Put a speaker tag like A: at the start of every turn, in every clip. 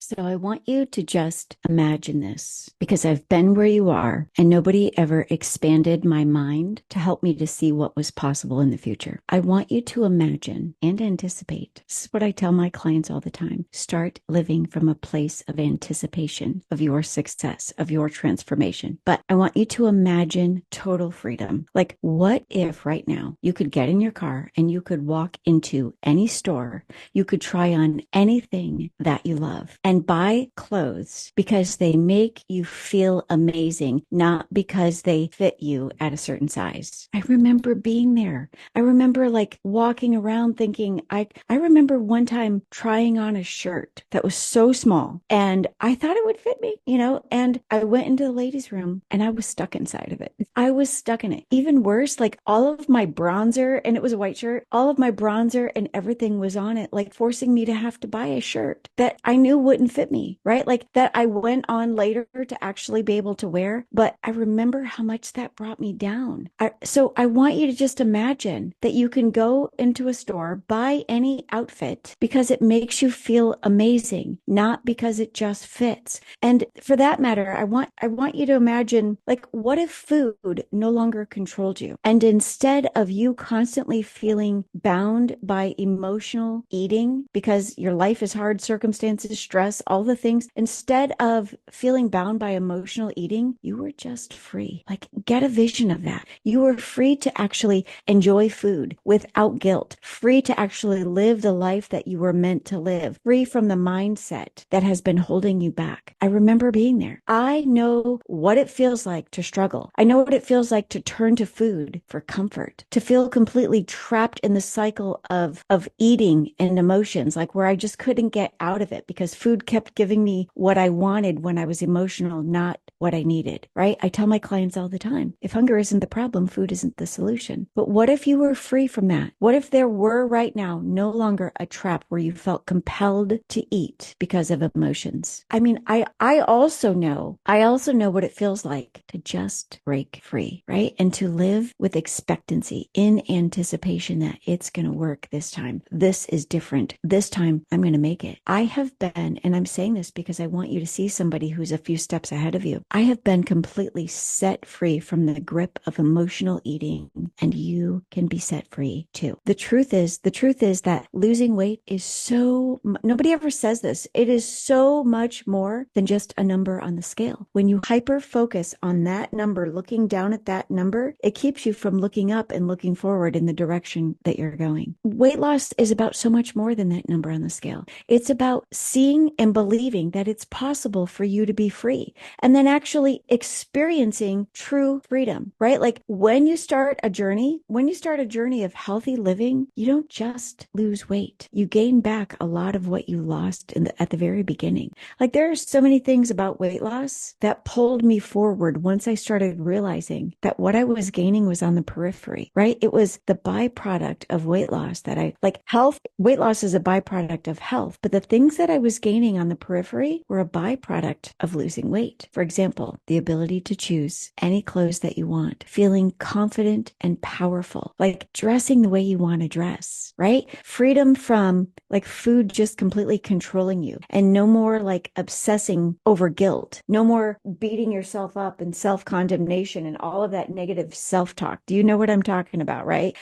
A: So I want you to just imagine this because I've been where you are and nobody ever expanded my mind to help me to see what was possible in the future. I want you to imagine and anticipate. This is what I tell my clients all the time. Start living from a place of anticipation of your success, of your transformation. But I want you to imagine total freedom. Like, what if right now you could get in your car and you could walk into any store, you could try on anything that you love and buy clothes because they make you feel amazing, not because they fit you at a certain size. I remember being there. I remember like walking around thinking, I remember one time trying on a shirt that was so small and I thought it would fit me, and I went into the ladies' room and I was stuck inside of it. I was stuck in it. Even worse, like all of my bronzer, and it was a white shirt, all of my bronzer and everything was on it, like forcing me to have to buy a shirt that I knew wouldn't fit me, right? Like that I went on later to actually be able to wear. But I remember how much that brought me down. So I want you to just imagine that you can go into a store, buy any outfit because it makes you feel amazing, not because it just fits. And for that matter, I want you to imagine, like, what if food no longer controlled you? And instead of you constantly feeling bound by emotional eating because your life is hard, circumstances, stress, all the things, instead of feeling bound by emotional eating, you were just free. Like, get a vision of that. You were free to actually enjoy food without guilt, free to actually live the life that you were meant to live, free from the mindset that has been holding you back. I remember being there. I know what it feels like to struggle. I know what it feels like to turn to food for comfort, to feel completely trapped in the cycle of eating and emotions, like where I just couldn't get out of it because food kept giving me what I wanted when I was emotional, not what I needed, right? I tell my clients all the time, if hunger isn't the problem, food isn't the solution. But what if you were free from that? What if there were right now no longer a trap where you felt compelled to eat because of emotions? I mean, I also know what it feels like to just break free, right? And to live with expectancy in anticipation that it's going to work this time. This is different. This time I'm going to make it. I have been, and I'm saying this because I want you to see somebody who's a few steps ahead of you. I have been completely set free from the grip of emotional eating, and you can be set free too. The truth is that losing weight is nobody ever says this. It is so much more than just a number on the scale. When you hyper focus on that number, looking down at that number, it keeps you from looking up and looking forward in the direction that you're going. Weight loss is about so much more than that number on the scale. It's about seeing and believing that it's possible for you to be free and then actually experiencing true freedom, right? Like when you start a journey of healthy living, you don't just lose weight. You gain back a lot of what you lost at the very beginning. Like there are so many things about weight loss that pulled me forward once I started realizing that what I was gaining was on the periphery, right? It was the byproduct of weight loss weight loss is a byproduct of health, but the things that I was gaining on the periphery were a byproduct of losing weight. For example, the ability to choose any clothes that you want, feeling confident and powerful, like dressing the way you want to dress, right? Freedom from like food just completely controlling you and no more like obsessing over guilt, no more beating yourself up and self-condemnation and all of that negative self-talk. Do you know what I'm talking about, right?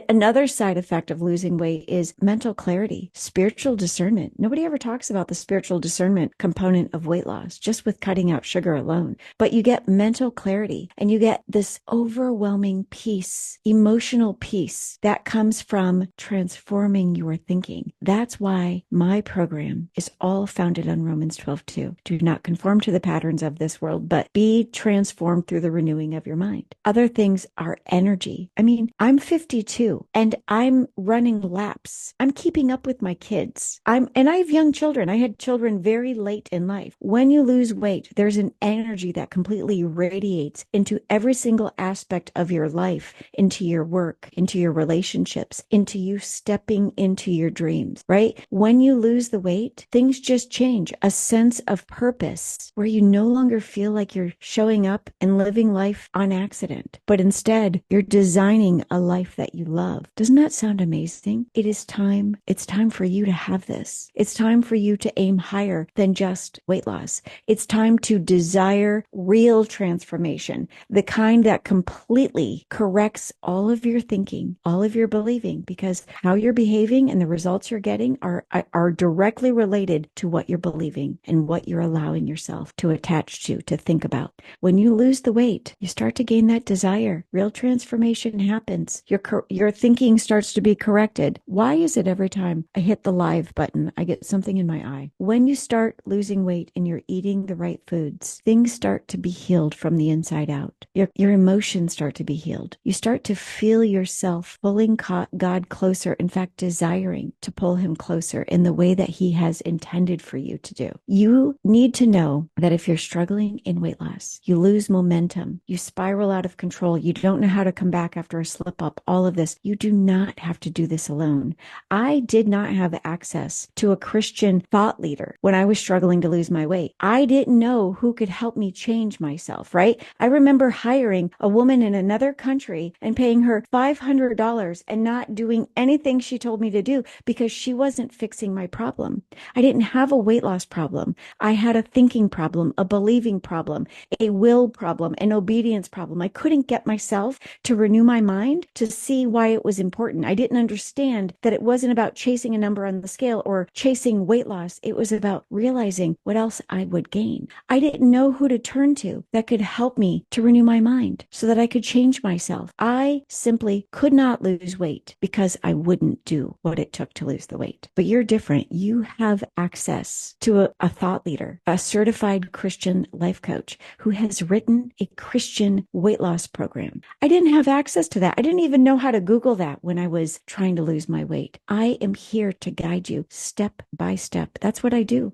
A: Another side effect of losing weight is mental clarity, spiritual discernment. Nobody ever talks about the spiritual discernment component of weight loss, just with cutting out sugar alone. But you get mental clarity and you get this overwhelming peace, emotional peace that comes from transforming your thinking. That's why my program is all founded on Romans 12:2. Do not conform to the patterns of this world, but be transformed through the renewing of your mind. Other things are energy. I mean, I'm 52 and I'm running laps. I'm keeping up with my kids. And I have young children. I had children very late in life. When you lose weight, there's an energy that completely radiates into every single aspect of your life, into your work, into your relationships, into you stepping into your dreams, right? When you lose the weight, things just change. A sense of purpose where you no longer feel like you're showing up and living life on accident, but instead you're designing a life that you love. Doesn't that sound amazing? It is time. It's time for you to have this. It's time for you to aim higher than just weight loss. It's time to desire real transformation, the kind that completely corrects all of your thinking, all of your believing, because how you're behaving and the results you're getting are directly related to what you're believing and what you're allowing yourself to attach to think about. When you lose the weight, you start to gain that desire. Real transformation happens. Your thinking starts to be corrected. Why is it every time I hit the live button, I get something in my eye? When you start losing weight and you're eating the right foods, things start to be healed from the inside out. Your emotions start to be healed. You start to feel yourself pulling God closer, in fact, desiring to pull him closer in the way that he has intended for you to do. You need to know that if you're struggling in weight loss, you lose momentum, you spiral out of control, you don't know how to come back after a slip up, all of this, you do not have to do this alone. I did not have access to a Christian thought leader when I was struggling to lose my weight. I didn't know who could help me change myself, right? I remember hiring a woman in another country and paying her $500 and not doing anything she told me to do because she wasn't fixing my problem. I didn't have a weight loss problem. I had a thinking problem, a believing problem, a will problem, an obedience problem. I couldn't get myself to renew my mind to see why it was important. I didn't understand that it wasn't about chasing a number on the scale or chasing weight loss. It was about realizing what else I would gain. I didn't know who to turn to that could help me to renew my mind so that I could change myself. I simply could not lose weight because I wouldn't do what it took to lose the weight. But you're different. You have access to a thought leader, a certified Christian life coach who has written a Christian weight loss program. I didn't have access to that. I didn't even know how to Google that when I was trying to lose my weight. I am here to guide you step by step. That's what I do.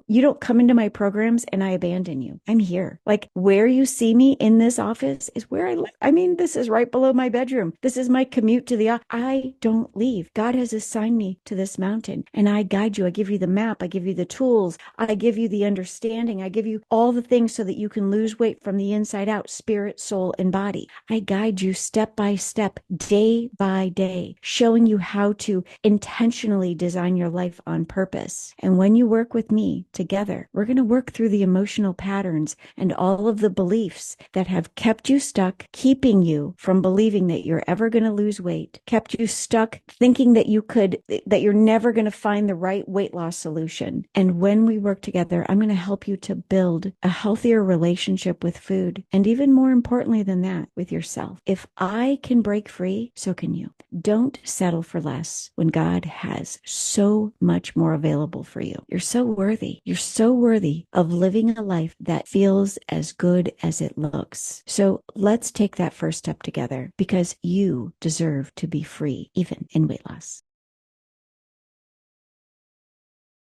A: You don't come into my programs and I abandon you. I'm here. Like where you see me in this office is where I live. I mean, this is right below my bedroom. This is my commute to the office. I don't leave. God has assigned me to this mountain and I guide you. I give you the map. I give you the tools. I give you the understanding. I give you all the things so that you can lose weight from the inside out, spirit, soul, and body. I guide you step by step, day by day, showing you how to intentionally design your life on purpose. And when you work with me together, we're going to work through the emotional patterns and all of the beliefs that have kept you stuck, keeping you from believing that you're ever going to lose weight, kept you stuck thinking that you're never going to find the right weight loss solution. And when we work together, I'm going to help you to build a healthier relationship with food. And even more importantly than that, with yourself. If I can break free, so can you. Don't settle for less when God has so much more available for you. You're so worthy. You're so worthy of living a life that feels as good as it looks. So let's take that first step together because you deserve to be free, even in weight loss.